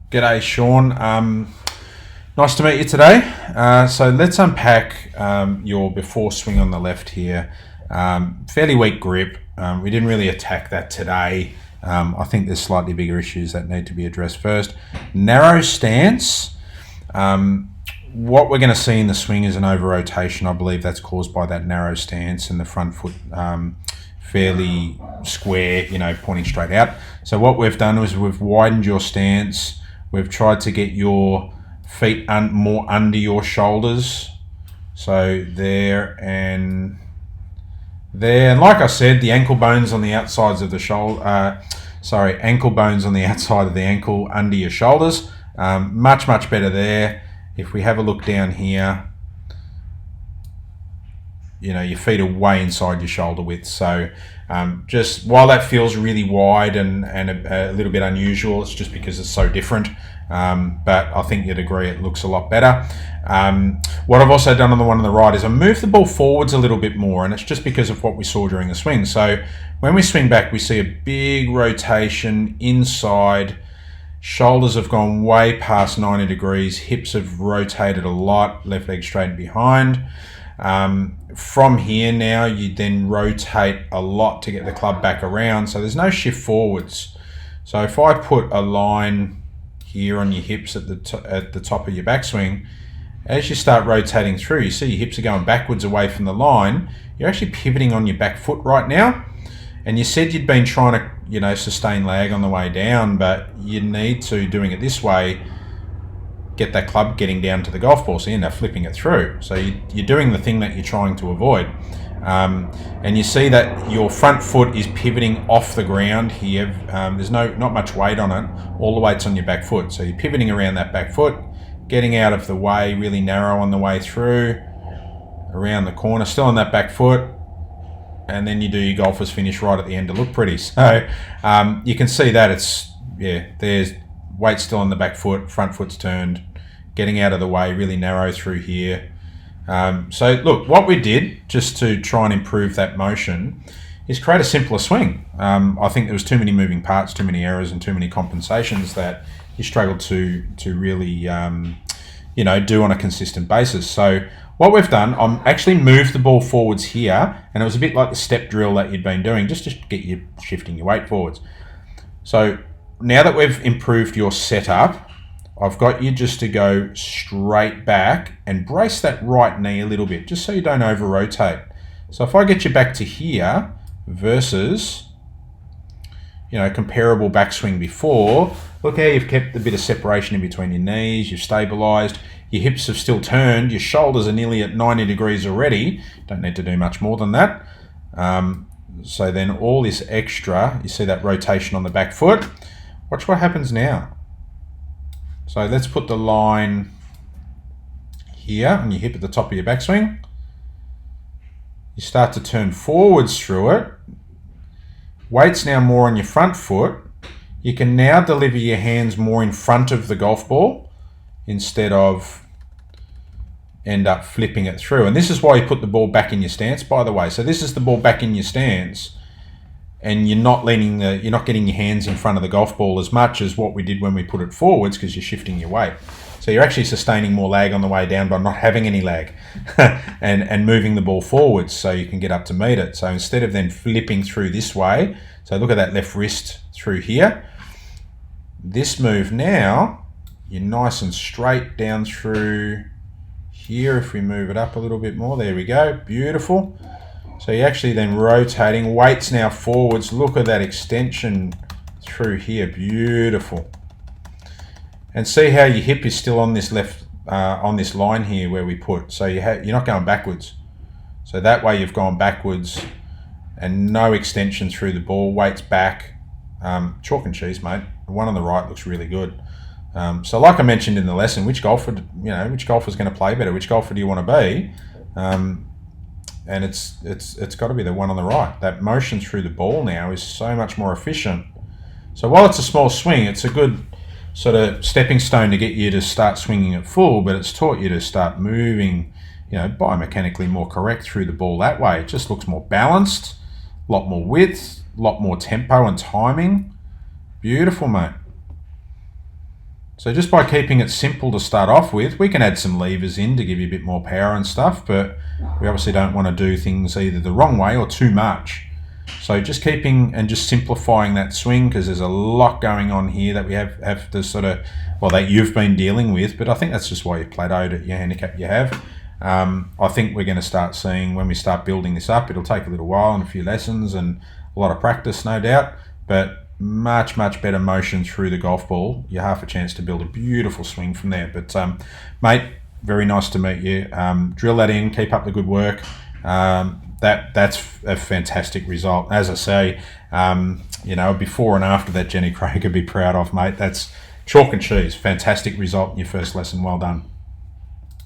G'day, Sean. Nice to meet you today. So let's unpack your before swing on the left here. Fairly weak grip. We didn't really attack that today. I think there's slightly bigger issues that need to be addressed first. Narrow stance. What we're going to see in the swing is an over rotation. I believe that's caused by that narrow stance and the front foot fairly square, pointing straight out. So what we've done is we've widened your stance. We've tried to get your feet more under your shoulders. So there and there. And like I said, the ankle bones on the outsides of the shoulder, ankle bones on the outside of the ankle under your shoulders. Much better there. If we have a look down here, your feet are way inside your shoulder width. So just while that feels really wide and a little bit unusual, it's just because it's so different. But I think you'd agree it looks a lot better. What I've also done on the one on the right is I moved the ball forwards a little bit more, and it's just because of what we saw during the swing. So when we swing back, we see a big rotation inside. Shoulders have gone way past 90 degrees. Hips have rotated a lot. Left leg straight behind. From here now, you then rotate a lot to get the club back around. So there's no shift forwards. So if I put a line here on your hips at the top of your backswing, as you start rotating through, you see your hips are going backwards away from the line. You're actually pivoting on your back foot right now. And you said you'd been trying to, sustain lag on the way down, but you need to, doing it this way, get that club getting down to the golf ball, so you end up flipping it through. So you're doing the thing that you're trying to avoid. And you see that your front foot is pivoting off the ground here. There's not much weight on it. All the weight's on your back foot. So you're pivoting around that back foot, getting out of the way, really narrow on the way through, around the corner, still on that back foot. And then you do your golfer's finish right at the end to look pretty. So you can see that there's weight still on the back foot, front foot's turned, getting out of the way, really narrow through here. So look, what we did, just to try and improve that motion, is create a simpler swing. I think there was too many moving parts, too many errors, and too many compensations that you struggled to really do on a consistent basis. So what we've done, I'm actually moved the ball forwards here, and it was a bit like the step drill that you'd been doing, just to get you shifting your weight forwards. So now that we've improved your setup, I've got you just to go straight back and brace that right knee a little bit, just so you don't over rotate. So if I get you back to here versus, comparable backswing before, look how you've kept a bit of separation in between your knees, you've stabilized, your hips have still turned, your shoulders are nearly at 90 degrees already. Don't need to do much more than that. So then all this extra, you see that rotation on the back foot. Watch what happens now. So let's put the line here on your hip at the top of your backswing. You start to turn forwards through it. Weight's now more on your front foot. You can now deliver your hands more in front of the golf ball instead of end up flipping it through. And this is why you put the ball back in your stance, by the way. So this is the ball back in your stance, and you're not getting your hands in front of the golf ball as much as what we did when we put it forwards, because you're shifting your weight. So you're actually sustaining more lag on the way down by not having any lag and moving the ball forwards so you can get up to meet it. So instead of then flipping through this way, so look at that left wrist through here. This move now, you're nice and straight down through here. If we move it up a little bit more, there we go, beautiful. So you're actually then rotating, weight's now forwards. Look at that extension through here, beautiful. And see how your hip is still on this on this line here where we put. So you're not going backwards. So that way you've gone backwards and no extension through the ball. Weight's back. Chalk and cheese, mate. The one on the right looks really good. So like I mentioned in the lesson, which golfer's going to play better? Which golfer do you want to be? And it's got to be the one on the right. That motion through the ball now is so much more efficient. So while it's a small swing, it's a good sort of stepping stone to get you to start swinging it full, but it's taught you to start moving, biomechanically more correct through the ball that way. It just looks more balanced, a lot more width, a lot more tempo and timing. Beautiful, mate. So just by keeping it simple to start off with, we can add some levers in to give you a bit more power and stuff, but we obviously don't want to do things either the wrong way or too much. So just keeping and just simplifying that swing, because there's a lot going on here that we have to sort of, well, that you've been dealing with, but I think that's just why you've plateaued at your handicap you have. I think we're going to start seeing, when we start building this up, it'll take a little while and a few lessons and a lot of practice, no doubt, but much better motion through the golf ball. You have a chance to build a beautiful swing from there. But mate, very nice to meet you. Drill that in, keep up the good work. That's a fantastic result. As I say, before and after that, Jenny Craig could be proud of, mate. That's chalk and cheese. Fantastic result in your first lesson. Well done.